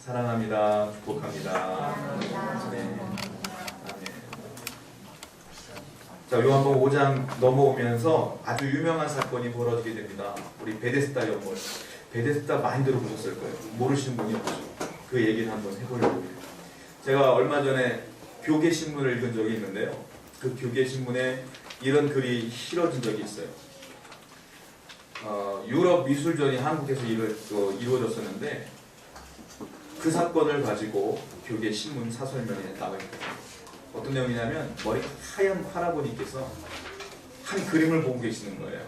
사랑합니다. 축복합니다. 네. 아멘. 자, 요한복음 5장 넘어오면서 아주 유명한 사건이 벌어지게 됩니다. 우리 베데스다 연못. 베데스다 많이 들어보셨을 거예요. 모르시는 분이 없죠. 그 얘기를 한번 해보려고 해요. 제가 얼마 전에 교계 신문을 읽은 적이 있는데요. 그 교계 신문에 이런 글이 실어진 적이 있어요. 유럽 미술전이 한국에서 이루어졌었는데 그 사건을 가지고 교계 신문 사설면에 나와 있거든요. 어떤 내용이냐면 머리가 하얀 할아버지께서 한 그림을 보고 계시는 거예요.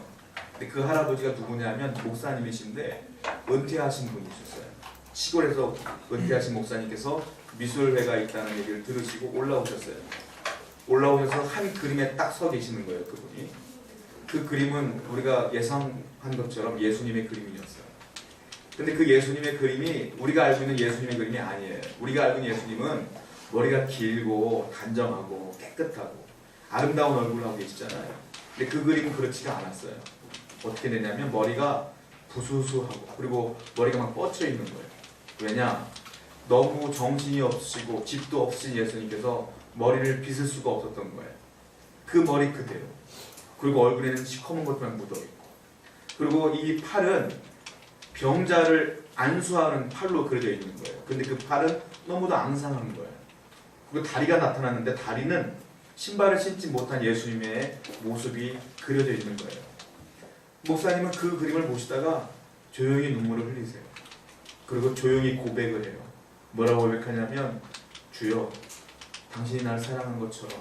근데 그 할아버지가 누구냐면 목사님이신데 은퇴하신 분이셨어요. 시골에서 은퇴하신 목사님께서 미술회가 있다는 얘기를 들으시고 올라오셨어요. 올라오셔서 한 그림에 딱 서 계시는 거예요, 그분이. 그 그림은 우리가 예상한 것처럼 예수님의 그림이었어요. 근데 그 예수님의 그림이 우리가 알고 있는 예수님의 그림이 아니에요. 우리가 알고 있는 예수님은 머리가 길고 단정하고 깨끗하고 아름다운 얼굴을 하고 계시잖아요. 근데 그 그림은 그렇지가 않았어요. 어떻게 되냐면 머리가 부수수하고 그리고 머리가 막 뻗쳐 있는 거예요. 왜냐? 너무 정신이 없으시고 집도 없으신 예수님께서 머리를 빗을 수가 없었던 거예요. 그 머리 그대로. 그리고 얼굴에는 시커먼 것만 묻어있고 그리고 이 팔은 병자를 안수하는 팔로 그려져 있는 거예요. 근데 그 팔은 너무도 앙상한 거예요. 그리고 다리가 나타났는데 다리는 신발을 신지 못한 예수님의 모습이 그려져 있는 거예요. 목사님은 그 그림을 보시다가 조용히 눈물을 흘리세요. 그리고 조용히 고백을 해요. 뭐라고 고백하냐면 주여 당신이 나를 사랑한 것처럼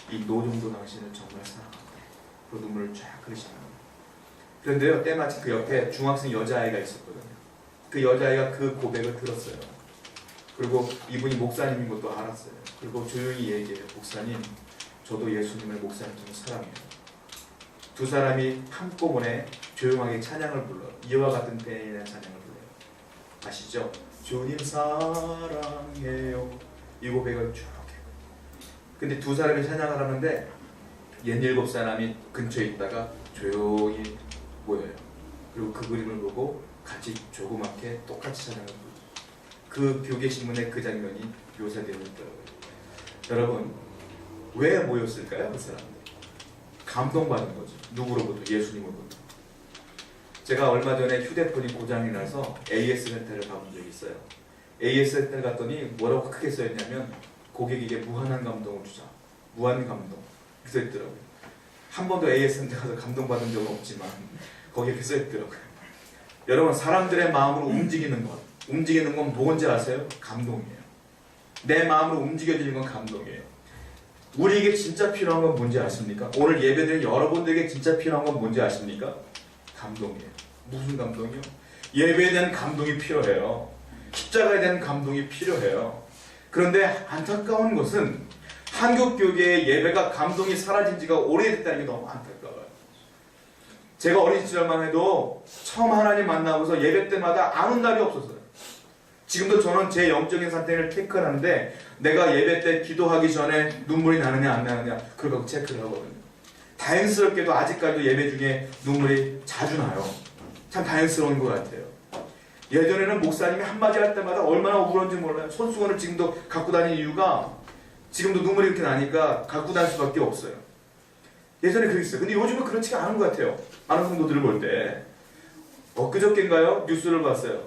이 노정도 당신을 정말 사랑한다. 그 눈물을 쫙 흘리시는 거예요. 그런데요, 때마침 그 옆에 중학생 여자아이가 있었거든요. 그 여자아이가 그 고백을 들었어요. 그리고 이분이 목사님인 것도 알았어요. 그리고 조용히 얘기해요. 목사님, 저도 예수님을 목사님처럼 사랑해요. 두 사람이 한꺼번에 조용하게 찬양을 불러요. 이와 같은 때에나 찬양을 불러요. 아시죠? 주님 사랑해요. 이 고백을 쭉 해요. 근데 두 사람이 찬양을 하는데 17사람이 근처에 있다가 조용히 모여요. 그리고 그 그림을 보고 같이 조그맣게 똑같이 찬양을 불러요. 그 교계신문에 그 장면이 묘사되어 있더라고요. 여러분, 왜 모였을까요? 그 사람들 감동받은 거죠. 누구로부터? 예수님으로부터. 제가 얼마 전에 휴대폰이 고장이 나서 AS 센터를 가본 적이 있어요. AS 센터를 갔더니 뭐라고 크게 써있냐면 고객에게 무한한 감동을 주자. 무한 감동. 이렇게 써있더라고요. 한 번도 AS 센터 가서 감동받은 적은 없지만 거기에 이렇게 써있더라고요. 여러분, 사람들의 마음으로 움직이는 것. 움직이는 건 뭔지 아세요? 감동이에요. 내 마음으로 움직여지는 건 감동이에요. 우리에게 진짜 필요한 건 뭔지 아십니까? 오늘 예배드린 여러분들에게 진짜 필요한 건 뭔지 아십니까? 감동이에요. 무슨 감동이요? 예배에 대한 감동이 필요해요. 십자가에 대한 감동이 필요해요. 그런데 안타까운 것은 한국교계의 예배가 감동이 사라진 지가 오래됐다는 게 너무 안타까워요. 제가 어린 시절만 해도 처음 하나님 만나고서 예배 때마다 안 온 날이 없었어요. 지금도 저는 제 영적인 상태를 체크를 하는데 내가 예배 때 기도하기 전에 눈물이 나느냐 안 나느냐 그걸 체크를 하거든요. 다행스럽게도 아직까지도 예배 중에 눈물이 자주 나요. 참 다행스러운 것 같아요. 예전에는 목사님이 한마디 할 때마다 얼마나 우울한지 몰라요. 손수건을 지금도 갖고 다니는 이유가 지금도 눈물이 이렇게 나니까 갖고 다닐 수밖에 없어요. 예전에 그랬어요. 근데 요즘은 그렇지가 않은 것 같아요. 많은 성도들을 볼 때. 엊그저께인가요? 뉴스를 봤어요.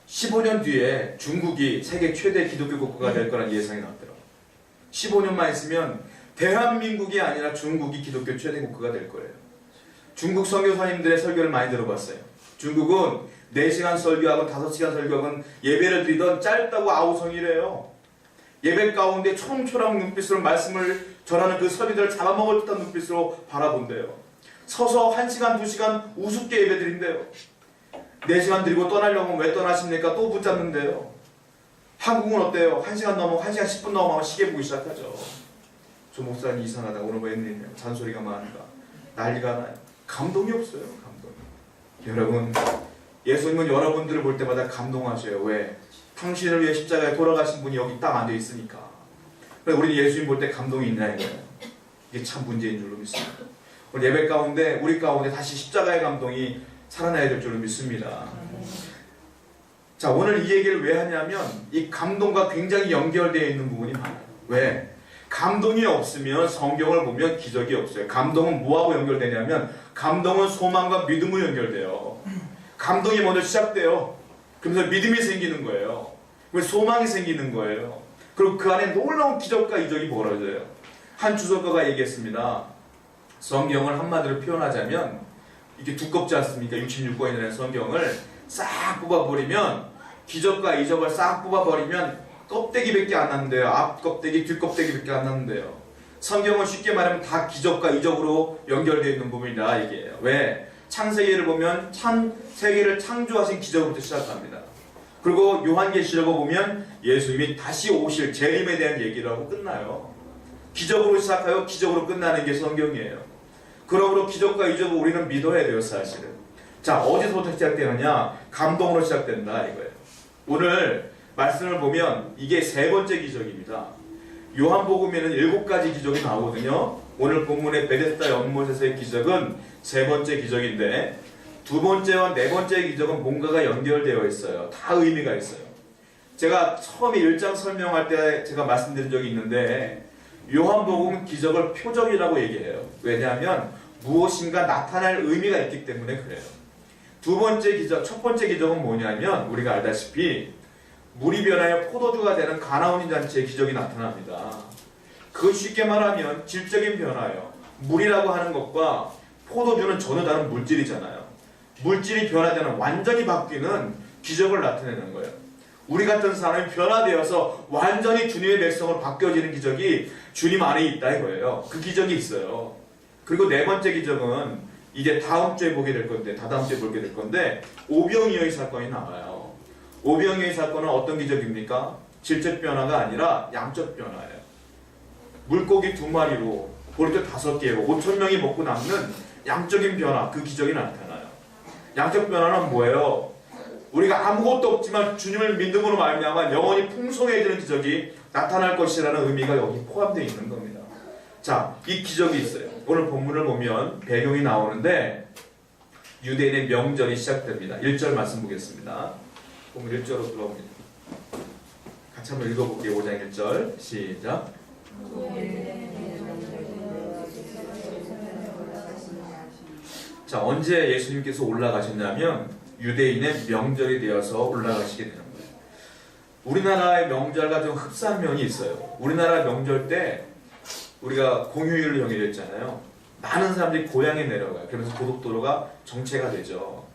15년 뒤에 중국이 세계 최대 기독교 국가가 될 거란 예상이 나왔더라고요. 15년만 있으면 대한민국이 아니라 중국이 기독교 최대 국가가 될 거예요. 중국 선교사님들의 설교를 많이 들어봤어요. 중국은 4시간 설교하고 5시간 설교하고 예배를 드리던 짧다고 아우성이래요. 예배 가운데 초롱초롱 눈빛으로 말씀을 전하는 그 설교들을 잡아먹을 듯한 눈빛으로 바라본대요. 서서 1시간, 2시간 우습게 예배 드린대요. 4시간 드리고 떠나려면 왜 떠나십니까? 또 붙잡는데요. 한국은 어때요? 1시간 넘어 1시간 10분 넘어가면 시계 보기 시작하죠. 저 목사님 이상하다. 오늘 웬일이냐. 잔소리가 많은가. 난리가 나요. 감동이 없어요. 감동이. 여러분, 예수님은 여러분들을 볼 때마다 감동하셔요. 왜? 당신을 위해 십자가에 돌아가신 분이 여기 딱 앉아 있으니까. 그래서 우리 예수님 볼 때 감동이 있냐 이거예요. 이게 참 문제인 줄로 믿습니다. 오늘 예배 가운데 우리 가운데 다시 십자가의 감동이 살아나야 될 줄로 믿습니다. 자, 오늘 이 얘기를 왜 하냐면 이 감동과 굉장히 연결되어 있는 부분이 많아요. 왜? 감동이 없으면 성경을 보면 기적이 없어요. 감동은 뭐하고 연결되냐면 감동은 소망과 믿음으로 연결돼요. 감동이 먼저 시작돼요. 그러면서 믿음이 생기는 거예요. 소망이 생기는 거예요. 그리고 그 안에 놀라운 기적과 이적이 벌어져요. 한 주석가가 얘기했습니다. 성경을 한마디로 표현하자면 이게 두껍지 않습니까? 66권이라는 성경을 싹 뽑아버리면 기적과 이적을 싹 뽑아버리면 껍데기밖에 안 남는데요. 앞 껍데기, 뒷 껍데기밖에 안 남는데요. 성경은 쉽게 말하면 다 기적과 이적으로 연결되어 있는 부분이다 얘기예요. 왜? 창세기를 보면 세계를 창조하신 기적부터 시작합니다. 그리고 요한계시록을 보면 예수님이 다시 오실 재림에 대한 얘기를 하고 끝나요. 기적으로 시작하여 기적으로 끝나는 게 성경이에요. 그러므로 기적과 이적을 우리는 믿어야 돼요, 사실은. 자, 어디서부터 시작되느냐? 감동으로 시작된다 이거예요. 오늘 말씀을 보면 이게 세 번째 기적입니다. 요한복음에는 7가지 기적이 나오거든요. 오늘 본문의 베데스다 연못에서의 기적은 세 번째 기적인데 두 번째와 네 번째 기적은 뭔가가 연결되어 있어요. 다 의미가 있어요. 제가 처음에 1장 설명할 때 제가 말씀드린 적이 있는데 요한복음은 기적을 표적이라고 얘기해요. 왜냐하면 무엇인가 나타날 의미가 있기 때문에 그래요. 두 번째 기적, 첫 번째 기적은 뭐냐면 우리가 알다시피 물이 변하여 포도주가 되는 가나온인 잔치의 기적이 나타납니다. 그 쉽게 말하면 질적인 변화예요. 물이라고 하는 것과 포도주는 전혀 다른 물질이잖아요. 물질이 변화되는 완전히 바뀌는 기적을 나타내는 거예요. 우리 같은 사람이 변화되어서 완전히 주님의 백성으로 바뀌어지는 기적이 주님 안에 있다 이거예요. 그 기적이 있어요. 그리고 네 번째 기적은 이제 다음 주에 보게 될 건데, 다다음 주에 보게 될 건데 오병이어의 사건이 나와요. 오병이어의 사건은 어떤 기적입니까? 질적 변화가 아니라 양적 변화예요. 물고기 2마리로 보리떡 5개로 5,000명이 먹고 남는 양적인 변화, 그 기적이 나타나요. 양적 변화는 뭐예요? 우리가 아무것도 없지만 주님을 믿음으로 말미암아 영원히 풍성해지는 기적이 나타날 것이라는 의미가 여기 포함되어 있는 겁니다. 자, 이 기적이 있어요. 오늘 본문을 보면 배경이 나오는데 유대인의 명절이 시작됩니다. 1절 말씀 보겠습니다. 본문 1절로 들어옵니다. 같이 한번 읽어볼게요. 5장 1절 시작. 자, 언제 예수님께서 올라가셨냐면 유대인의 명절이 되어서 올라가시게 되는 거예요. 우리나라의 명절과 좀 흡사한 면이 있어요. 우리나라 명절 때 우리가 공휴일로 정해졌잖아요. 많은 사람들이 고향에 내려가요. 그러면서 고속도로가 정체가 되죠.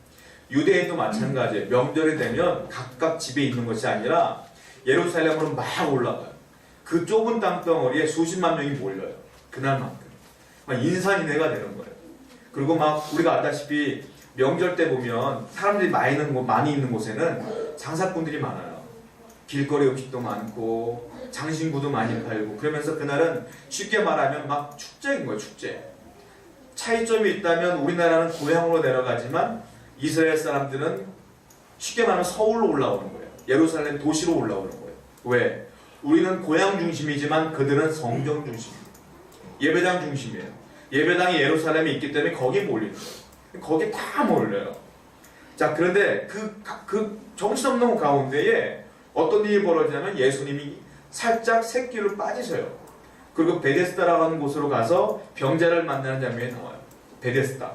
유대인도 마찬가지예요. 명절이 되면 각각 집에 있는 것이 아니라 예루살렘으로 막 올라가요. 그 좁은 땅덩어리에 수십만 명이 몰려요. 그날만큼. 막 인산인해가 되는 거예요. 그리고 막 우리가 알다시피 명절 때 보면 사람들이 많이 있는 곳에는 장사꾼들이 많아요. 길거리 음식도 많고 장신구도 많이 팔고 그러면서 그날은 쉽게 말하면 막 축제인 거예요. 축제. 차이점이 있다면 우리나라는 고향으로 내려가지만 이스라엘 사람들은 쉽게 말하면 서울로 올라오는 거예요. 예루살렘 도시로 올라오는 거예요. 왜? 우리는 고향 중심이지만 그들은 성경 중심이에요. 예배당 중심이에요. 예배당이 예루살렘에 있기 때문에 거기 몰리는 거예요. 거기 다 몰려요. 자, 그런데 그 정신없는 가운데에 어떤 일이 벌어지냐면 예수님이 살짝 샛길로 빠지셔요. 그리고 베데스다라고 하는 곳으로 가서 병자를 만나는 장면이 나와요. 베데스다.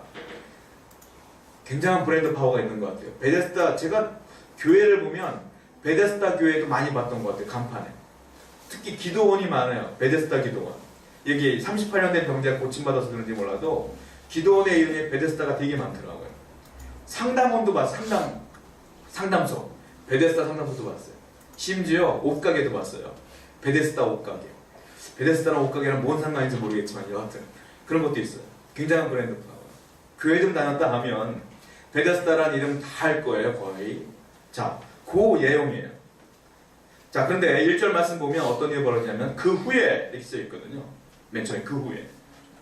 굉장한 브랜드 파워가 있는 것 같아요. 베데스다, 제가 교회를 보면 베데스다 교회도 많이 봤던 것 같아요. 간판에. 특히 기도원이 많아요. 베데스다 기도원. 여기 38년 된 병자가 고침받아서 그런지 몰라도 기도원의 이름에 베데스다가 되게 많더라고요. 상담원도 봤어요. 상담소. 베데스다 상담소도 봤어요. 심지어 옷가게도 봤어요. 베데스다 옷가게. 베데스다랑 옷가게랑 뭔 상관인지 모르겠지만 여하튼 그런 것도 있어요. 굉장한 브랜드 파워. 교회 좀 다녔다 하면 베데스다라는 이름 다 할 거예요. 거의. 자, 그 내용이에요. 자, 그런데 1절 말씀 보면 어떤 일이 벌어지냐면 그 후에 이렇게 써 있거든요. 맨 처음에 그 후에.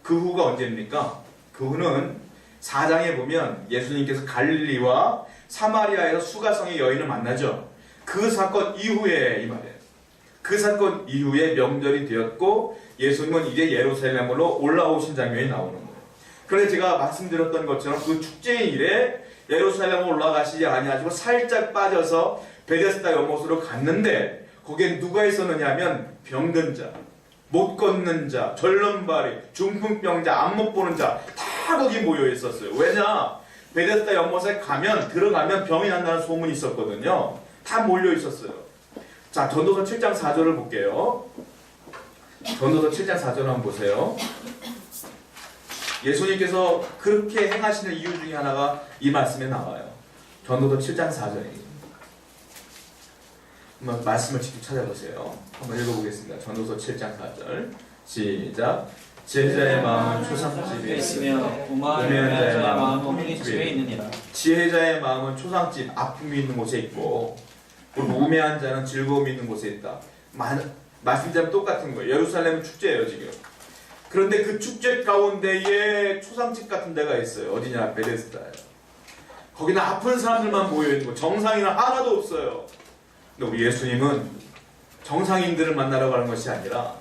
그 후가 언제입니까? 그 후는 4장에 보면 예수님께서 갈릴리와 사마리아에서 수가성의 여인을 만나죠. 그 사건 이후에 이 말이에요. 그 사건 이후에 명절이 되었고 예수님은 이제 예루살렘으로 올라오신 장면이 나오는 거예요. 그런데 제가 말씀드렸던 것처럼 그 축제의 일에 예루살렘으로 올라가시지 아니하시고 살짝 빠져서 베데스다 연못으로 갔는데 거기에 누가 있었느냐 하면 병든 자, 못 걷는 자, 절름발이, 중풍병자, 안 못 보는 자 다 거기 모여 있었어요. 왜냐? 베데스다 연못에 들어가면 병이 난다는 소문이 있었거든요. 다 몰려 있었어요. 자, 전도서 7장 4절을 볼게요. 전도서 7장 4절 한번 보세요. 예수님께서 그렇게 행하시는 이유 중에 하나가 이 말씀에 나와요. 전도서 7장 4절입니다. 한번 말씀을 직접 찾아보세요. 한번 읽어보겠습니다. 전도서 7장 4절 시작. 지혜자의 마음은 초상집에 있으며 우매한 자의 마음은 혼인집에 있느니라. 지혜자의 마음은 초상집, 아픔이 있는 곳에 있고, 그리고 우매한 자는 즐거움이 있는 곳에 있다. 말씀대로 똑같은 거예요. 예루살렘은 축제예요 지금. 그런데 그 축제 가운데에 초상집 같은 데가 있어요. 어디냐? 베데스다예요. 거기는 아픈 사람들만 모여있는 거, 정상인은 하나도 없어요. 근데 우리 예수님은 정상인들을 만나러 가는 것이 아니라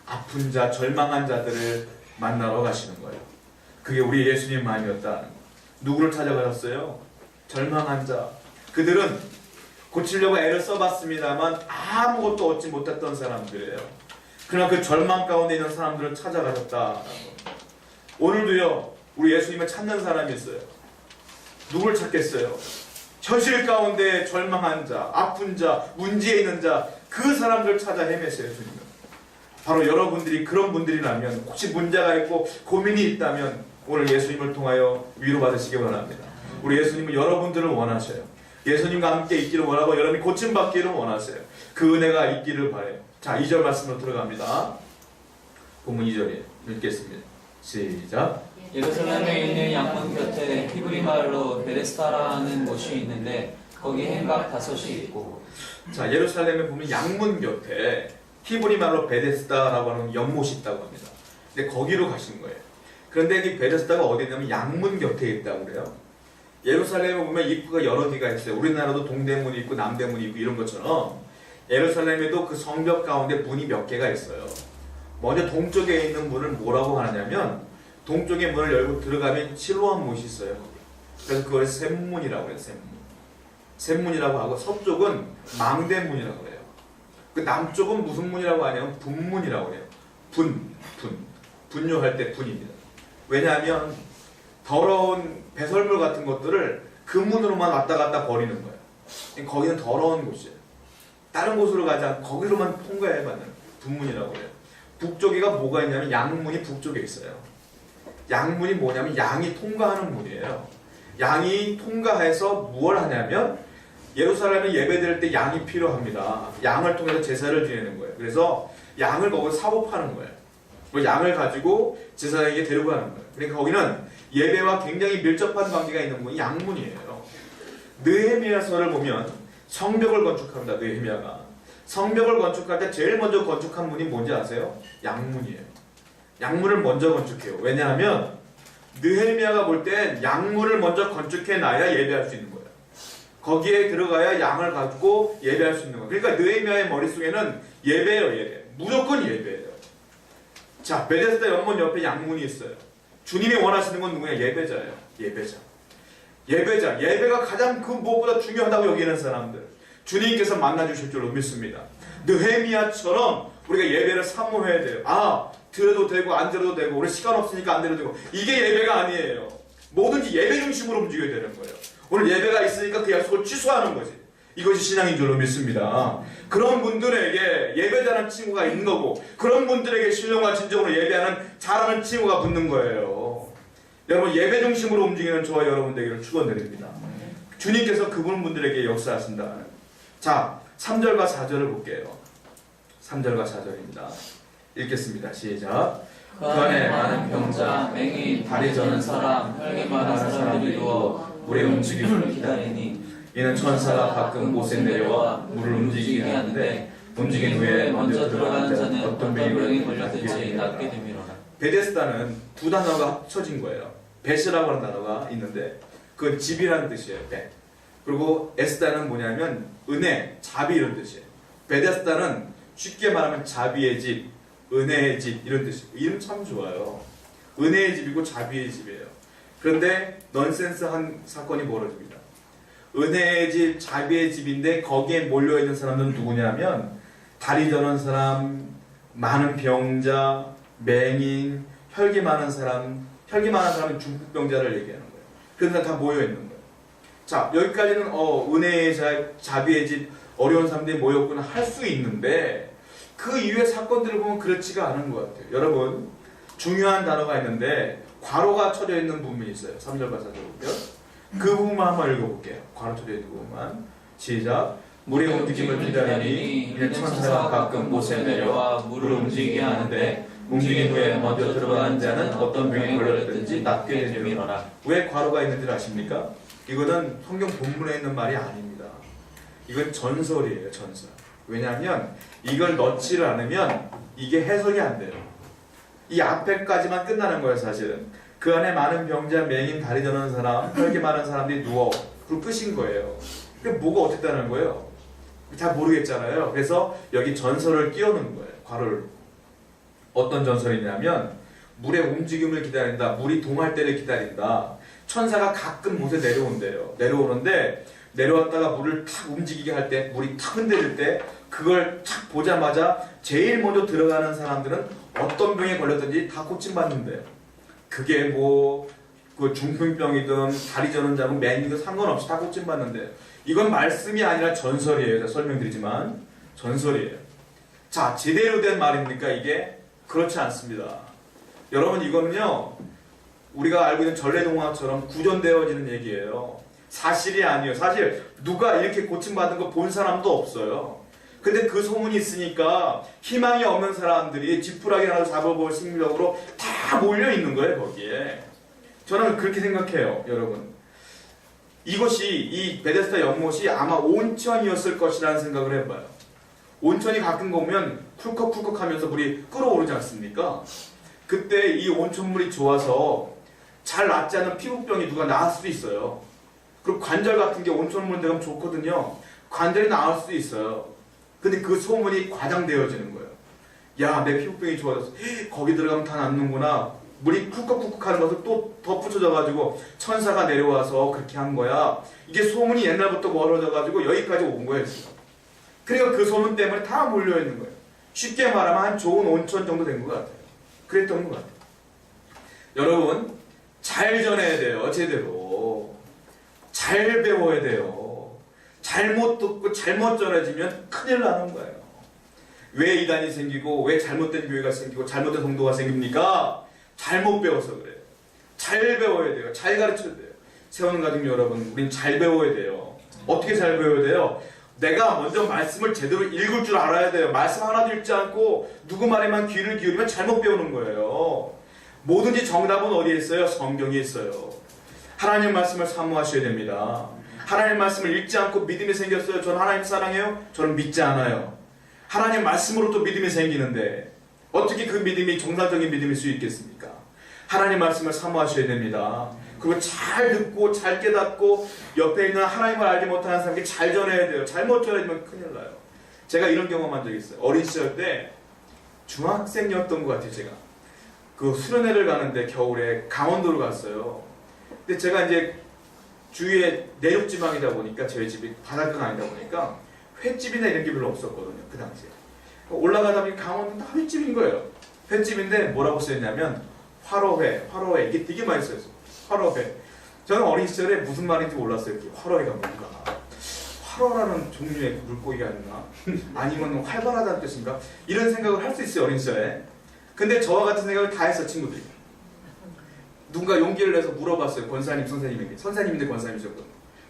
아픈 자, 절망한 자들을 만나러 가시는 거예요. 그게 우리 예수님 마음이었다. 누구를 찾아가셨어요? 절망한 자. 그들은 고치려고 애를 써봤습니다만 아무것도 얻지 못했던 사람들이에요. 그러나 그 절망 가운데 있는 사람들을 찾아가셨다. 오늘도요, 우리 예수님을 찾는 사람이 있어요. 누굴 찾겠어요? 현실 가운데 절망한 자, 아픈 자, 문제에 있는 자, 그 사람들을 찾아 헤매세요, 주님은. 바로 여러분들이 그런 분들이라면, 혹시 문제가 있고 고민이 있다면 오늘 예수님을 통하여 위로받으시기 원합니다. 우리 예수님은 여러분들을 원하셔요. 예수님과 함께 있기를 원하고 여러분이 고침받기를 원하세요. 그 은혜가 있기를 바라요. 자, 2절 말씀으로 들어갑니다. 본문 2절에 읽겠습니다. 시작. 예루살렘에 있는 양문 곁에 히브리 말로 베데스다라는 곳이 있는데 거기 행각 5이 있고. 자, 예루살렘에 보면 양문 곁에 히브리 말로 베데스다라고 하는 연못이 있다고 합니다. 근데 거기로 가신 거예요. 그런데 이 베데스다가 어디 있냐면 양문 곁에 있다고 그래요. 예루살렘에 보면 입구가 여러 개가 있어요. 우리나라도 동대문이 있고 남대문이 있고 이런 것처럼 예루살렘에도 그 성벽 가운데 문이 몇 개가 있어요. 먼저 동쪽에 있는 문을 뭐라고 하냐면 동쪽의 문을 열고 들어가면 실로암 못이 있어요. 그래서 그걸 샘문이라고 해요. 샘문이라고 하고 서쪽은 망대문이라고 해요. 그 남쪽은 무슨 문이라고 하냐면 분문이라고 해요. 분뇨할 때 분입니다. 왜냐하면 더러운 배설물 같은 것들을 그 문으로만 왔다 갔다 버리는 거예요. 거기는 더러운 곳이에요. 다른 곳으로 가지 않고 거기로만 통과해야 받는 분문이라고 해요. 북쪽에가 뭐가 있냐면 양문이 북쪽에 있어요. 양문이 뭐냐면 양이 통과하는 문이에요. 양이 통과해서 무엇을 하냐면 예루살렘에 예배드릴 때 양이 필요합니다. 양을 통해서 제사를 지내는 거예요. 그래서 양을 거기서 사고 파는 거예요. 그 양을 가지고 제사장에게 데리고 가는 거예요. 그러니까 거기는 예배와 굉장히 밀접한 관계가 있는 문이 양문이에요. 느헤미야서를 보면 성벽을 건축합니다. 느헤미야가 성벽을 건축할 때 제일 먼저 건축한 문이 뭔지 아세요? 양문이에요. 양문을 먼저 건축해요. 왜냐하면 느헤미야가 볼 땐 양문을 먼저 건축해놔야 예배할 수 있는 거예요. 거기에 들어가야 양을 가지고 예배할 수 있는 거예요. 그러니까 느헤미야의 머릿속에는 예배예요. 예배. 무조건 예배예요. 자, 베데스다 연못 옆에 양문이 있어요. 주님이 원하시는 건 누구냐? 예배자예요. 예배자. 예배가 가장 그 무엇보다 중요하다고 여기는 사람들. 주님께서 만나주실 줄로 믿습니다. 느헤미야처럼 우리가 예배를 사모해야 돼요. 아, 들어도 되고 안 들어도 되고 우리 시간 없으니까 안 들어도 되고 이게 예배가 아니에요. 뭐든지 예배 중심으로 움직여야 되는 거예요. 오늘 예배가 있으니까 그 약속을 취소하는 거지. 이것이 신앙인 줄로 믿습니다. 그런 분들에게 예배자는 친구가 있는 거고 그런 분들에게 신령과 진정으로 예배하는 잘하는 친구가 붙는 거예요. 여러분 예배 중심으로 움직이는 저와 여러분 되기를 축원드립니다. 주님께서 그분들에게 역사하신다. 자, 3절과 4절을 볼게요. 3절과 4절입니다. 읽겠습니다. 시작. 그 안에 많은 병자, 맹인, 다리 저는 사람, 혈기 많은 사람들이 누워 물의 움직임을 기다리니 이는 천사가 가끔 곳에 내려와 물을 움직이게 하는데 움직인 후에 먼저 들어가는 자는 어떤 병에 걸렸든지 낫게 되미로라. 베데스다는 두 단어가 합쳐진 거예요. 벳이라고 하는 단어가 있는데 그건 집이라는 뜻이에요. 벳. 그리고 에스다는 뭐냐면 은혜, 자비 이런 뜻이에요. 베데스다는 쉽게 말하면 자비의 집, 은혜의 집 이런 뜻이에요. 이름 참 좋아요. 은혜의 집이고 자비의 집이에요. 그런데 넌센스한 사건이 벌어집니다. 은혜의 집, 자비의 집인데 거기에 몰려있는 사람들은 누구냐면 다리 저는 사람, 많은 병자, 맹인, 혈기 많은 사람은 중풍병자를 얘기하는 거예요. 그래서 다 모여있는 거예요. 자, 여기까지는 은혜의 자비의 집, 어려운 사람들이 모였구나 할 수 있는데 그 이후의 사건들을 보면 그렇지가 않은 것 같아요. 여러분, 중요한 단어가 있는데 괄호가 쳐져 있는 부분이 있어요. 3절 가사를 보면 그 부분만 한번 읽어볼게요. 괄호 쳐져 있는 부분만. 시작. 물의 움직임을 기다리니 이는 천사가 가끔 못에 내려와 물을 움직이게 하는데 움직인 후에 먼저 들어간 자는 어떤 병에 걸렸든지 낫게 되밀어라. 왜 괄호가 있는지 아십니까? 이거는 성경 본문에 있는 말이 아닙니다. 이건 전설이에요. 전설. 왜냐하면 이걸 넣지를 않으면 이게 해석이 안 돼요. 이 앞에까지만 끝나는 거예요. 사실은 그 안에 많은 병자, 맹인, 다리 저는 사람, 혈기 많은 사람들이 누워 그 끝인 거예요. 그게 뭐가 어쨌다는 거예요? 잘 모르겠잖아요. 그래서 여기 전설을 끼워넣는 거예요. 괄호를. 어떤 전설이냐면 물의 움직임을 기다린다. 물이 동할 때를 기다린다. 천사가 가끔 못에 내려온대요. 내려오는데 내려왔다가 물을 탁 움직이게 할 때, 물이 탁 흔들릴 때 그걸 탁 보자마자 제일 먼저 들어가는 사람들은 어떤 병에 걸렸든지 다 고침받는데요. 그게 그 중풍병이든 다리 저는 자고 맹이든 상관없이 다 고침받는데요. 이건 말씀이 아니라 전설이에요. 제가 설명드리지만 전설이에요. 자, 제대로 된 말입니까 이게? 그렇지 않습니다. 여러분, 이거는요 우리가 알고 있는 전래동화처럼 구전되어지는 얘기예요. 사실이 아니에요. 사실 누가 이렇게 고침받은 거 본 사람도 없어요. 근데 그 소문이 있으니까 희망이 없는 사람들이 지푸라기라도 잡아볼 생각으로 다 몰려있는 거예요. 거기에. 저는 그렇게 생각해요. 여러분, 이것이 이 베데스다 연못이 아마 온천이었을 것이라는 생각을 해봐요. 온천이 가끔 보면 쿨컥쿨컥 하면서 물이 끓어오르지 않습니까? 그때 이 온천물이 좋아서 잘 낫지 않은 피부병이 누가 나을 수도 있어요. 그리고 관절 같은 게 온천물 들어가면 좋거든요. 관절이 나을 수도 있어요. 근데 그 소문이 과장되어지는 거예요. 야, 내 피부병이 좋아졌어. 거기 들어가면 다 낫는구나. 물이 쿡쿡쿡 하는 것을 또 덧붙여져가지고 천사가 내려와서 그렇게 한 거야. 이게 소문이 옛날부터 멀어져가지고 여기까지 온 거예요. 지금. 그러니까 그 소문 때문에 다 몰려있는 거예요. 쉽게 말하면 한 좋은 온천 정도 된 것 같아요. 그랬던 것 같아요. 여러분, 잘 전해야 돼요. 제대로. 잘 배워야 돼요. 잘못 듣고 잘못 전해지면 큰일 나는 거예요. 왜 이단이 생기고 왜 잘못된 교회가 생기고 잘못된 성도가 생깁니까? 잘못 배워서 그래요. 잘 배워야 돼요. 잘 가르쳐야 돼요. 세우는 가족 여러분, 우린 잘 배워야 돼요. 어떻게 잘 배워야 돼요? 내가 먼저 말씀을 제대로 읽을 줄 알아야 돼요. 말씀 하나도 읽지 않고 누구 말에만 귀를 기울이면 잘못 배우는 거예요. 뭐든지 정답은 어디에 있어요? 성경에 있어요. 하나님 말씀을 사모하셔야 됩니다. 하나님 말씀을 읽지 않고 믿음이 생겼어요. 저는 하나님 사랑해요? 저는 믿지 않아요. 하나님 말씀으로 또 믿음이 생기는데 어떻게 그 믿음이 정상적인 믿음일 수 있겠습니까? 하나님 말씀을 사모하셔야 됩니다. 그리고 잘 듣고 잘 깨닫고 옆에 있는 하나님을 알지 못하는 사람에게 잘 전해야 돼요. 잘못 전해지면 큰일 나요. 제가 이런 경험한 적이 있어요. 어린 시절 때 중학생이었던 것 같아요. 제가 그 수련회를 가는데 겨울에 강원도로 갔어요. 근데 제가 이제 주위에 내륙지방이다 보니까 저희 집이 바닷가가 아니다 보니까 횟집이나 이런 게 별로 없었거든요. 그 당시에. 올라가다 보니 강원도 다 횟집인 거예요. 횟집인데 뭐라고 써있냐면 화로회 이게 되게 많이 써있어요. 화로회. 저는 어린 시절에 무슨 말인지 몰랐어요. 화로회가 뭔가. 화로라는 종류의 물고기가 있나? 아니면 활발하다는 뜻인가? 이런 생각을 할 수 있어요. 어린 시절에. 근데 저와 같은 생각을 다 했어. 친구들이. 누군가 용기를 내서 물어봤어요. 권사님 선생님에게. 선생님인데 권사님이셨거든요.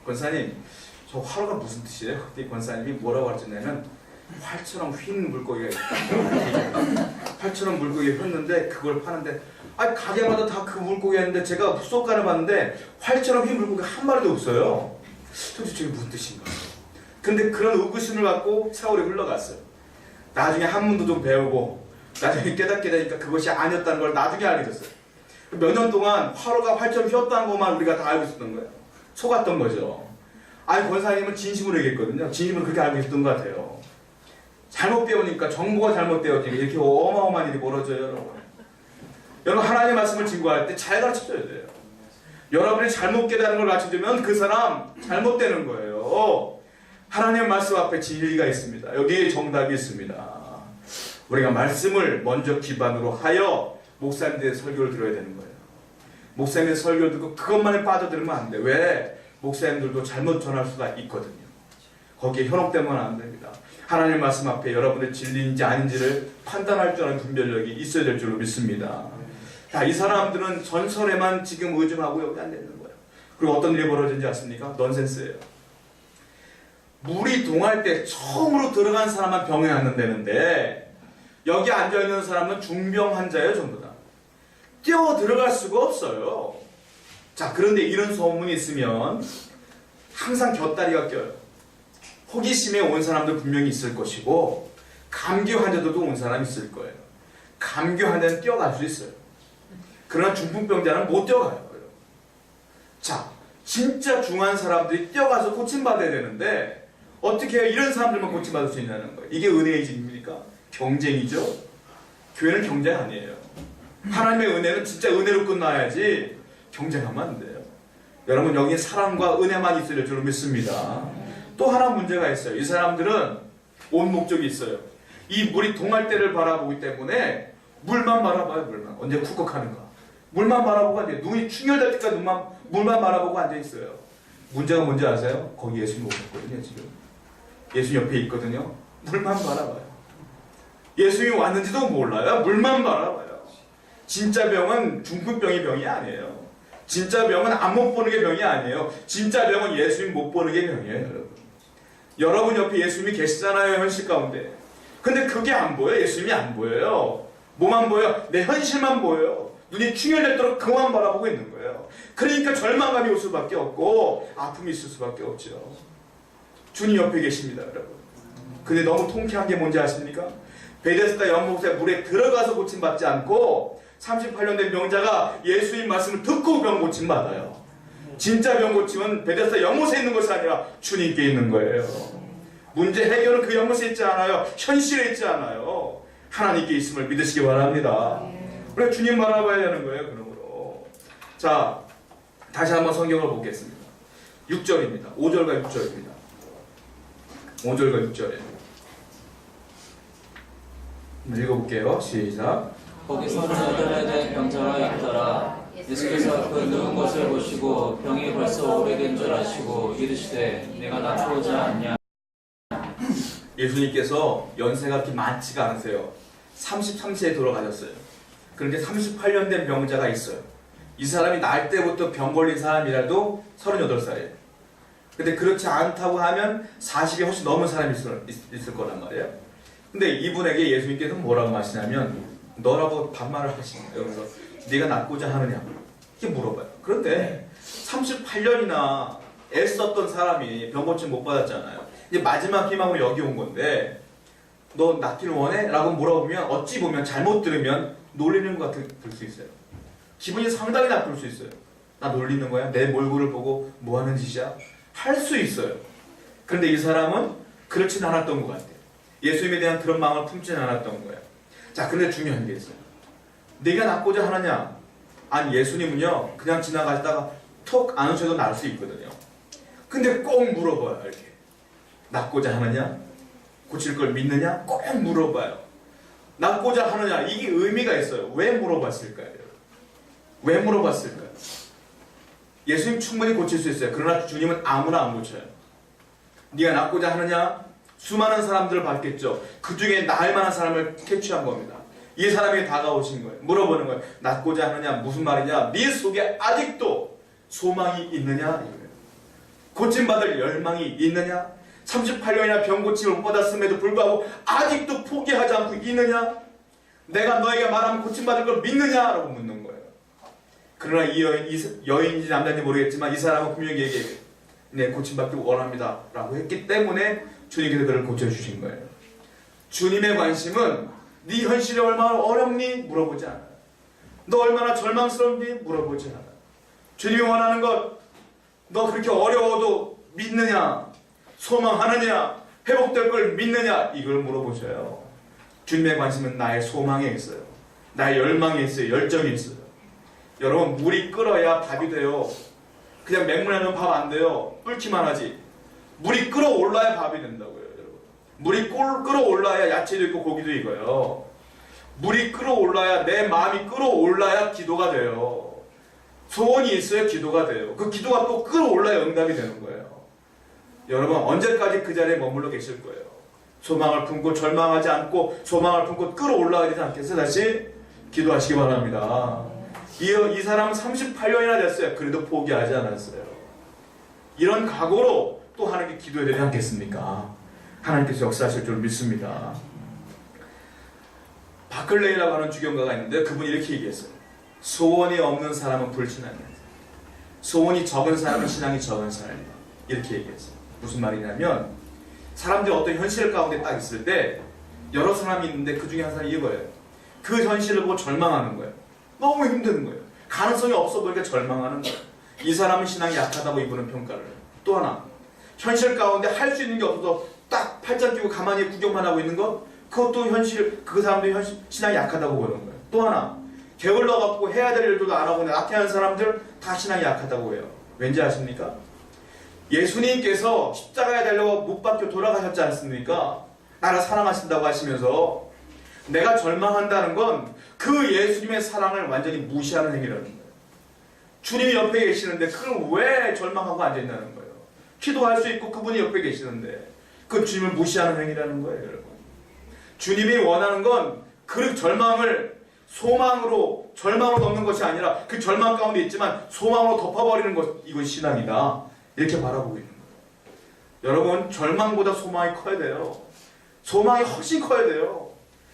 권사님, 저 화로가 무슨 뜻이에요? 그때 권사님이 뭐라고 하셨냐면 활처럼 휜 물고기가 있다. 활처럼 물고기가 휜는데 그걸 파는데 아니 가게마다 다 그 물고기였는데 제가 수족관을 봤는데 활처럼 휜 물고기 한 마리도 없어요. 도대체 저게 무슨 뜻인가? 근데 그런 의구심을 갖고 세월이 흘러갔어요. 나중에 한문도 좀 배우고 나중에 깨닫게 되니까 그것이 아니었다는 걸 나중에 알게 됐어요. 몇 년 동안 화로가 활처럼 휘었다는 것만 우리가 다 알고 있었던 거예요. 속았던 거죠. 아니 권사님은 진심으로 얘기했거든요. 진심으로 그렇게 알고 있었던 것 같아요. 잘못 배우니까 정보가 잘못되어지니까 이렇게 어마어마한 일이 벌어져요. 여러분 하나님의 말씀을 증거할 때 잘 가르쳐줘야 돼요. 여러분이 잘못 깨달은 걸 가르쳐주면 그 사람 잘못되는 거예요. 하나님의 말씀 앞에 진리가 있습니다. 여기에 정답이 있습니다. 우리가 말씀을 먼저 기반으로 하여 목사님들의 설교를 들어야 되는 거예요. 목사님의 설교를 듣고 그것만에 빠져들면 안 돼. 왜? 목사님들도 잘못 전할 수가 있거든요. 거기에 현혹되면 안 됩니다. 하나님의 말씀 앞에 여러분의 진리인지 아닌지를 판단할 줄 아는 분별력이 있어야 될 줄로 믿습니다. 자, 이 사람들은 전설에만 지금 의존하고 여기 앉아있는 거예요. 그리고 어떤 일이 벌어진지 아십니까? 넌센스예요. 물이 동할 때 처음으로 들어간 사람만 병에 앉는다는데 여기 앉아있는 사람은 중병 환자예요. 전부 다. 뛰어 들어갈 수가 없어요. 자, 그런데 이런 소문이 있으면 항상 곁다리가 껴요. 호기심에 온 사람도 분명히 있을 것이고 감기 환자들도 온 사람이 있을 거예요. 감기 환자는 뛰어갈 수 있어요. 그러나 중풍병자는 못 뛰어가요. 자, 진짜 중한 사람들이 뛰어가서 고침받아야 되는데 어떻게 해요? 이런 사람들만 고침받을 수 있냐는 거예요. 이게 은혜의 집입니까? 경쟁이죠? 교회는 경쟁 아니에요. 하나님의 은혜는 진짜 은혜로 끝나야지 경쟁하면 안 돼요. 여러분, 여기 사랑과 은혜만 있을 줄로 믿습니다. 또 하나 문제가 있어요. 이 사람들은 온 목적이 있어요. 이 물이 동할 때를 바라보기 때문에 물만 바라봐요. 물만. 언제 쿡쿡하는가. 물만 바라보고 앉아요. 눈이 충혈될 때까지 물만 바라보고 앉아있어요. 문제가 뭔지 아세요? 거기 예수님 오셨거든요. 지금 예수님 옆에 있거든요. 물만 바라봐요. 예수님이 왔는지도 몰라요. 물만 바라봐요. 진짜 병은 중풍병이 병이 아니에요. 진짜 병은 안 못 보는 게 병이 아니에요. 진짜 병은 예수님 못 보는 게 병이에요. 여러분, 여러분 옆에 예수님이 계시잖아요. 현실 가운데. 근데 그게 안 보여요. 예수님이 안 보여요. 뭐만 보여요? 내 현실만 보여요. 눈이 충혈되도록 그만 바라보고 있는 거예요. 그러니까 절망감이 올 수밖에 없고 아픔이 있을 수밖에 없죠. 주님 옆에 계십니다. 여러분. 근데 너무 통쾌한 게 뭔지 아십니까? 베데스다 연못에 물에 들어가서 고침받지 않고 38년 된 병자가 예수님 말씀을 듣고 병 고침받아요. 진짜 병 고침은 베데스다 연못에 있는 것이 아니라 주님께 있는 거예요. 문제 해결은 그 연못에 있지 않아요. 현실에 있지 않아요. 하나님께 있음을 믿으시기 바랍니다. 우리가 주님 바라봐야 되는 거예요. 그러므로. 자, 다시 한번 성경을 보겠습니다. 6절입니다. 5절과 6절입니다. 5절과 6절이에요. 읽어볼게요. 시작. 거기서 여덟에 된 병자가 있더라. 예수께서 그 누운 것을 보시고 병이 벌써 오래된 줄 아시고 이르시되 내가 낫고자 하냐. 예수님께서 연세가 그렇게 많지가 않으세요. 33세에 돌아가셨어요. 그런데 38년 된 병자가 있어요. 이 사람이 날 때부터 병 걸린 사람이라도 38살이에요. 근데 그렇지 않다고 하면 40이 훨씬 넘은 사람이 있을 거란 말이에요. 근데 이분에게 예수님께서 뭐라고 하시냐면 너라고 반말을 하시는 거예요. 그래서 네가 낫고자 하느냐 이렇게 물어봐요. 그런데 38년이나 애썼던 사람이 병 고침 못 받았잖아요. 이제 마지막 희망으로 여기 온 건데 너 낫기를 원해? 라고 물어보면 어찌 보면 잘못 들으면 놀리는 것 같을 수 있어요. 기분이 상당히 나쁠 수 있어요. 나 놀리는 거야? 내 몰골을 보고 뭐 하는 짓이야? 할 수 있어요. 그런데 이 사람은 그렇진 않았던 것 같아요. 예수님에 대한 그런 마음을 품지는 않았던 거예요. 자, 근데 중요한 게 있어요. 네가 낫고자 하느냐? 아니, 예수님은요 그냥 지나가시다가 톡 안 오셔도 날 수 있거든요. 근데 꼭 물어봐요. 이렇게 낫고자 하느냐? 고칠 걸 믿느냐? 꼭 물어봐요. 낫고자 하느냐? 이게 의미가 있어요. 왜 물어봤을까요? 왜 물어봤을까요? 예수님 충분히 고칠 수 있어요. 그러나 주님은 아무나 안 고쳐요. 네가 낫고자 하느냐? 수많은 사람들을 봤겠죠. 그 중에 나을 만한 사람을 캐치한 겁니다. 이 사람에게 다가오신 거예요. 물어보는 거예요. 낫고자 하느냐? 무슨 말이냐? 네 속에 아직도 소망이 있느냐? 이거예요. 고침받을 열망이 있느냐? 38년이나 병 고침을 못 받았음에도 불구하고 아직도 포기하지 않고 있느냐? 내가 너에게 말하면 고침받을 걸 믿느냐? 라고 묻는 거예요. 그러나 이 여인인지 남자인지 모르겠지만 이 사람은 분명히 얘기해요. 네, 고침받기 원합니다. 라고 했기 때문에 주님께서 그를 고쳐주신 거예요. 주님의 관심은 네 현실이 얼마나 어렵니? 물어보지 않아요. 너 얼마나 절망스럽니? 물어보지 않아요. 주님이 원하는 것, 너 그렇게 어려워도 믿느냐? 소망하느냐? 회복될 걸 믿느냐? 이걸 물어보셔요. 주님의 관심은 나의 소망에 있어요. 나의 열망에 있어요. 열정에 있어요. 여러분, 물이 끓어야 밥이 돼요. 그냥 맹물하면 밥 안 돼요. 끓기만 하지. 물이 끓어올라야 밥이 된다고요, 여러분. 물이 끓어올라야 야채도 있고 고기도 익어요. 물이 끓어올라야, 내 마음이 끓어올라야 기도가 돼요. 소원이 있어야 기도가 돼요. 그 기도가 또 끓어올라야 응답이 되는 거예요. 여러분, 언제까지 그 자리에 머물러 계실 거예요? 소망을 품고 절망하지 않고 소망을 품고 끌어올라가야 되지 않겠어요? 다시 기도하시기 바랍니다. 이 사람은 38년이나 됐어요. 그래도 포기하지 않았어요. 이런 각오로 또 하나님께 기도해야 되지 않겠습니까? 하나님께서 역사하실 줄 믿습니다. 바클레이라고 하는 주경가가 있는데 그분이 이렇게 얘기했어요. 소원이 없는 사람은 불신합니다. 소원이 적은 사람은 신앙이 적은 사람이다. 이렇게 얘기했어요. 무슨 말이냐면 사람들이 어떤 현실 가운데 딱 있을 때 여러 사람이 있는데 그 중에 한 사람이 이거예요. 그 현실을 보고 절망하는 거예요. 너무 힘든 거예요. 가능성이 없어 보니까 절망하는 거예요. 이 사람은 신앙이 약하다고 이분은 평가를 해요. 또 하나, 현실 가운데 할 수 있는 게 없어서 딱 팔짱 끼고 가만히 구경만 하고 있는 것, 그것도 그 사람도 신앙이 약하다고 보는 거예요. 또 하나, 게을러갖고 해야 될 일도 안 하고 나태한 사람들 다 신앙이 약하다고 해요. 왠지 아십니까? 예수님께서 십자가에 달려 못 박혀 돌아가셨지 않습니까? 나를 사랑하신다고 하시면서 내가 절망한다는 건 그 예수님의 사랑을 완전히 무시하는 행위라는 거예요. 주님이 옆에 계시는데 그걸 왜 절망하고 앉아있다는 거예요? 기도할 수 있고 그분이 옆에 계시는데 그 주님을 무시하는 행위라는 거예요, 여러분. 주님이 원하는 건 그 절망을 소망으로, 절망으로 덮는 것이 아니라 그 절망 가운데 있지만 소망으로 덮어버리는 것, 이것이 신앙이다. 이렇게 바라보고 있는 거예요. 여러분, 절망보다 소망이 커야 돼요. 소망이 훨씬 커야 돼요.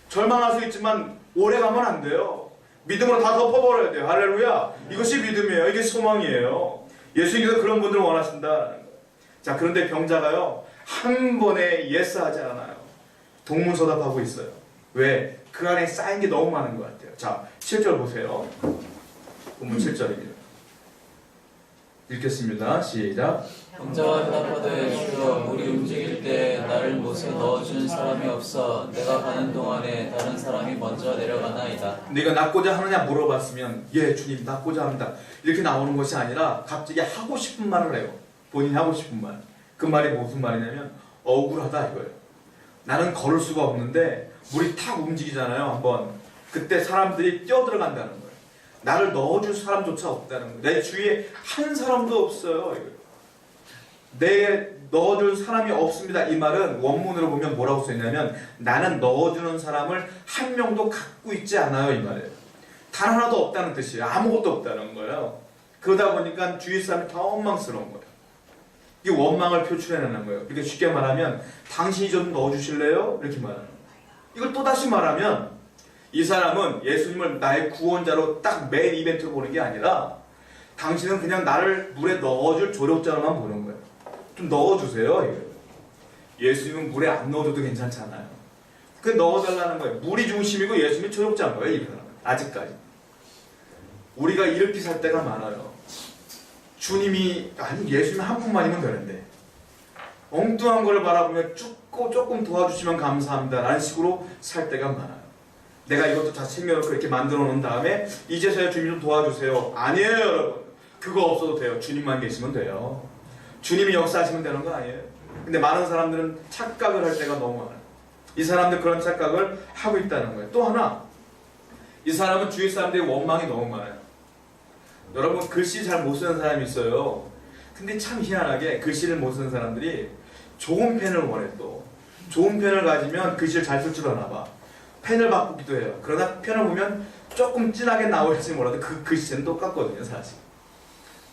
절망할 수 있지만 오래 가면 안 돼요. 믿음으로 다 덮어버려야 돼요. 할렐루야. 이것이 믿음이에요. 이게 소망이에요. 예수님께서 그런 분들을 원하신다는 거예요. 자, 그런데 병자가요, 한 번에 예스하지 않아요. 동문서답하고 있어요. 왜? 그 안에 쌓인 게 너무 많은 것 같아요. 자, 7절 보세요. 본문 7절입니다. 읽겠습니다. 시작. 병자가 대답하되 주여 우리 움직일 때 나를 못에 넣어준 사람이 없어 내가 가는 동안에 다른 사람이 먼저 내려가나이다. 네가 낫고자 하느냐 물어봤으면 예 주님 낫고자 합니다 이렇게 나오는 것이 아니라 갑자기 하고 싶은 말을 해요. 본인이 하고 싶은 말. 그 말이 무슨 말이냐면 억울하다 이거예요. 나는 걸을 수가 없는데 물이 탁 움직이잖아요. 한번 그때 사람들이 뛰어들어간다는 거예요. 나를 넣어줄 사람조차 없다는 거예요. 내 주위에 한 사람도 없어요. 내 넣어줄 사람이 없습니다. 이 말은 원문으로 보면 뭐라고 써있냐면 나는 넣어주는 사람을 한 명도 갖고 있지 않아요. 이 말이에요. 단 하나도 없다는 뜻이에요. 아무것도 없다는 거예요. 그러다 보니까 주위 사람이 다 원망스러운 거예요. 이게 원망을 표출해내는 거예요. 이렇게 쉽게 말하면 당신이 좀 넣어주실래요? 이렇게 말하는 거예요. 이걸 또다시 말하면 이 사람은 예수님을 나의 구원자로 딱 매일 이벤트로 보는 게 아니라 당신은 그냥 나를 물에 넣어줄 조력자로만 보는 거예요. 좀 넣어주세요. 이거예요. 예수님은 물에 안 넣어줘도 괜찮잖아요. 그 넣어달라는 거예요. 물이 중심이고 예수님이 조력자인 거예요. 이 사람은. 아직까지. 우리가 이렇게 살 때가 많아요. 주님이 아니 예수님 한 분만이면 되는데 엉뚱한 걸 바라보며 조금 도와주시면 감사합니다 라는 식으로 살 때가 많아요. 내가 이것도 다 챙겨놓고 이렇게 만들어 놓은 다음에 이제서야 주님 좀 도와주세요. 아니에요 여러분. 그거 없어도 돼요. 주님만 계시면 돼요. 주님이 역사하시면 되는 거 아니에요. 근데 많은 사람들은 착각을 할 때가 너무 많아요. 이 사람들 그런 착각을 하고 있다는 거예요. 또 하나, 이 사람은 주위 사람들의 원망이 너무 많아요. 여러분 글씨 잘 못 쓰는 사람이 있어요. 근데 참 희한하게 글씨를 못 쓰는 사람들이 좋은 펜을 원해. 또 좋은 펜을 가지면 글씨를 잘 쓸 줄 아나 봐. 펜을 바꾸기도 해요. 그러나 펜을 보면 조금 진하게 나올지 몰라도 그 글씨는 똑같거든요. 사실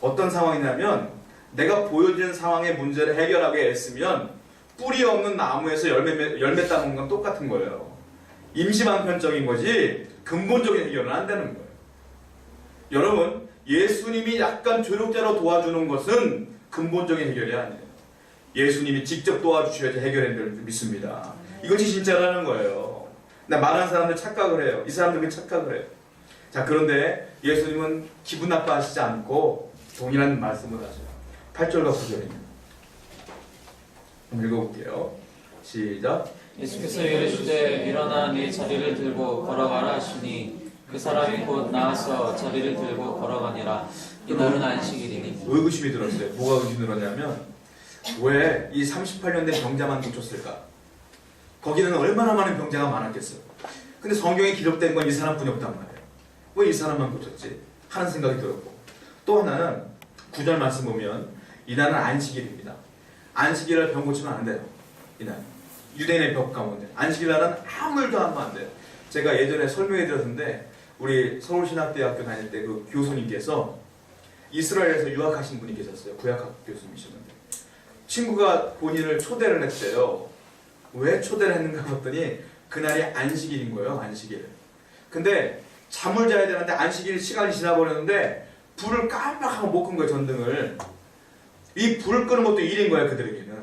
어떤 상황이냐면 내가 보여지는 상황의 문제를 해결하기 애쓰면 뿌리 없는 나무에서 열매 따는 건 똑같은 거예요. 임시방편적인 거지 근본적인 해결은 안 되는 거예요. 여러분 예수님이 약간 조력자로 도와주는 것은 근본적인 해결이 아니에요. 예수님이 직접 도와주셔야지 해결해낼 줄 믿습니다. 이것이 진짜라는 거예요. 근데 많은 사람들 착각을 해요. 이 사람들은 착각을 해요. 자, 그런데 예수님은 기분 나빠하시지 않고 동일한 말씀을 하셔요. 8절과 9절입니다. 한번 읽어볼게요. 시작. 예수께서 이르시되 일어나 네 자리를 들고 걸어가라 하시니 그 사람이 곧 나와서 자리를 들고 걸어가니라. 이날은 안식일이니. 의구심이 들었어요. 뭐가 의구심이 들었냐면 왜 이 38년 된 병자만 고쳤을까? 거기는 얼마나 많은 병자가 많았겠어요. 근데 성경에 기록된 건 이 사람뿐이 없단 말이에요. 왜 이 사람만 고쳤지? 하는 생각이 들었고, 또 하나는 9절 말씀 보면 이날은 안식일입니다. 안식일날 병 고치면 안 돼요. 이날 유대인의 법 가운데 안식일날은 아무 일도 하면 안 돼요. 제가 예전에 설명해 드렸는데 우리 서울신학대학교 다닐 때 그 교수님께서 이스라엘에서 유학하신 분이 계셨어요. 구약학 교수님이셨는데 친구가 본인을 초대를 했대요. 왜 초대를 했는가 봤더니 그날이 안식일인 거예요. 안식일. 근데 잠을 자야 되는데 안식일 시간이 지나버렸는데 불을 깜빡하고 못 끈 거예요. 전등을. 이 불을 끄는 것도 일인 거야. 그들에게는.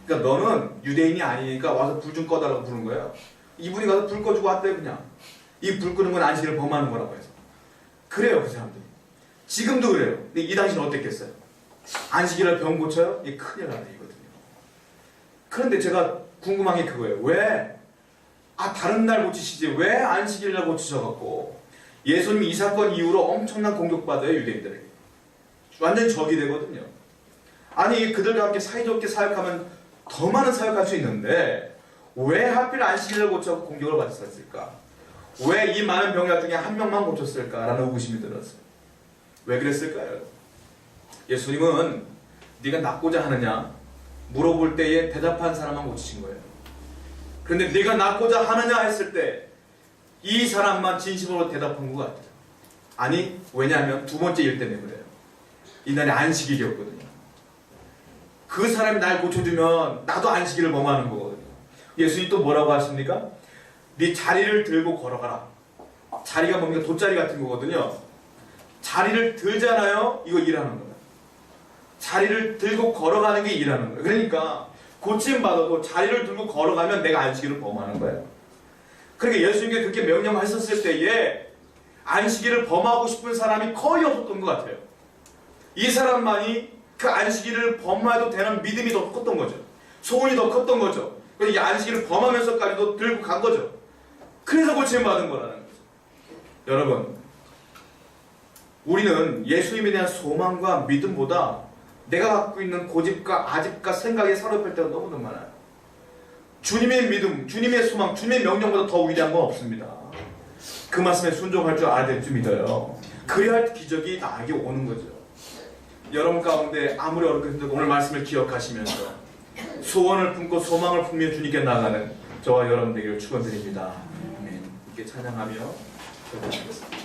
그러니까 너는 유대인이 아니니까 와서 불 좀 꺼달라고 부른 거예요. 이분이 가서 불 꺼주고 왔대요. 그냥. 이 불 끄는 건 안식일을 범하는 거라고 해서. 그래요. 그 사람들이. 지금도 그래요. 근데 이 당시는 어땠겠어요? 안식일날 병 고쳐요? 이게 큰일 나는 일이거든요. 그런데 제가 궁금한 게 그거예요. 왜? 다른 날 고치시지 왜 안식일날 고치셔갖고 예수님이 이 사건 이후로 엄청난 공격받아요. 유대인들에게. 완전히 적이 되거든요. 아니 그들과 함께 사이좋게 사역하면 더 많은 사역할 수 있는데 왜 하필 안식일날 고쳐서 공격을 받았을까? 왜 이 많은 병자 중에 한 명만 고쳤을까라는 의구심이 들었어요. 왜 그랬을까요? 예수님은 네가 낫고자 하느냐 물어볼 때에 대답한 사람만 고치신 거예요. 그런데 네가 낫고자 하느냐 했을 때 이 사람만 진심으로 대답한 것 같아요. 아니 왜냐하면 두 번째 일 때문에 그래요. 이날이 안식일이었거든요. 그 사람이 날 고쳐주면 나도 안식일을 범하는 거거든요. 예수님이 또 뭐라고 하십니까? 네 자리를 들고 걸어가라. 자리가 뭡니까? 돗자리 같은 거거든요. 자리를 들잖아요. 이거 일하는 거예요. 자리를 들고 걸어가는 게 일하는 거예요. 그러니까 고침받아도 자리를 들고 걸어가면 내가 안식일을 범하는 거예요. 그러니까 예수님께 그렇게 명령하셨을 때에 안식일을 범하고 싶은 사람이 거의 없었던 것 같아요. 이 사람만이 그 안식일을 범해도 되는 믿음이 더 컸던 거죠. 소원이 더 컸던 거죠. 그래서 이 안식일을 범하면서까지도 들고 간 거죠. 그래서 고침받은 거라는 거죠. 여러분, 우리는 예수님에 대한 소망과 믿음보다 내가 갖고 있는 고집과 아집과 생각에 사로잡힐 때가 너무나 많아요. 주님의 믿음, 주님의 소망, 주님의 명령보다 더 위대한 건 없습니다. 그 말씀에 순종할 줄 알아야 될 줄 믿어요. 그래야 기적이 나에게 오는 거죠. 여러분 가운데 아무리 어렵게 힘들어도 오늘 말씀을 기억하시면서 소원을 품고 소망을 품며 주님께 나아가는 저와 여러분 되기를 축원드립니다. 아멘. 이렇게 찬양하며 기도하겠습니다.